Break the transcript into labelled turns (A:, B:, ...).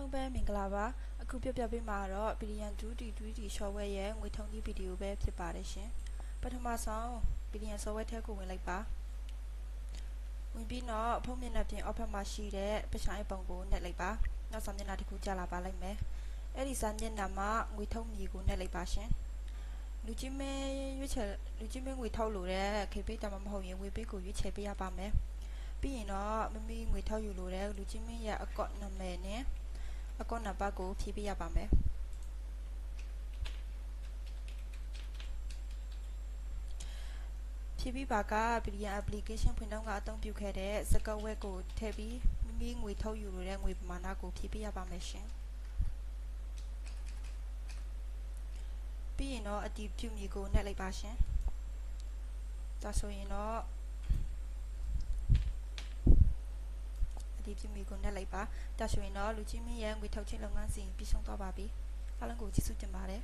A: လုံးပဲမင်္ဂလာပါအခုပြပြပေးမှာတော့ Billion 2D software ရဲ့ငွေထုံးနည်းဗီဒီယိုပဲဖြစ်ပါတယ်ရှင်ပထမဆုံး Billion software ထဲကိုဝင်လိုက်ပါဝင်ပြီးတော့ဖုန်းမျက်နှာပြင်အောက်ဘက်မှာရှိတဲ့ပတ်စံပုံကိုနှက်လိုက်ပါနောက်စာမျက်နှာတစ်ခုကြာလာပါလိမ့်မယ်အဲ့ဒီစာမျက်နှာမှာငွေထုံးမြေကိုနှက်လိုက်ပါရှင်လူကြီးမင်းရွေးချယ်လူကြီးမင်းငွေထုတ်လို့တဲ့ KP တမမဟုတ်ရင်ငွေပေးကိုရွေးချယ်ပေးရပါမယ်ပြီးရင်တော့မမီငွေထုတ်ယူလို့တဲ့လူကြီးမင်းရဲ့အကောင့်နာမည်နဲ့အကောင့်နံပါတ်ကိုဖြည့်ပေးရပါမယ်ဖြည့်ပြီးပါက Billion application ဖွင့်တော့ကအသုံးပြုခဲ့တဲ့စကားဝက်ကိုထည့်ပြီးမမီငွေထုတ်ယူလို့တဲ့ငွေပမာဏကိုဖြည့်ပေးရပါမယ်ရှင်ပြီးရင်တော့အတည်ပြုမည်ကိုနှက်လိုက်ပါရှင်ဒါဆိုရင်တော့အတည်ပြုမည်ကိုနှက်လိုက်ပါဒါဆိုရင်တော့လူကြီးမင်းရဲ့ငွေထုတ်ခြင်းလုပ်ငန်းစဉ်ပြီးဆုံးသွားပါပြီအားလုံးကိုကျေးဇူးတင်ပါတယ်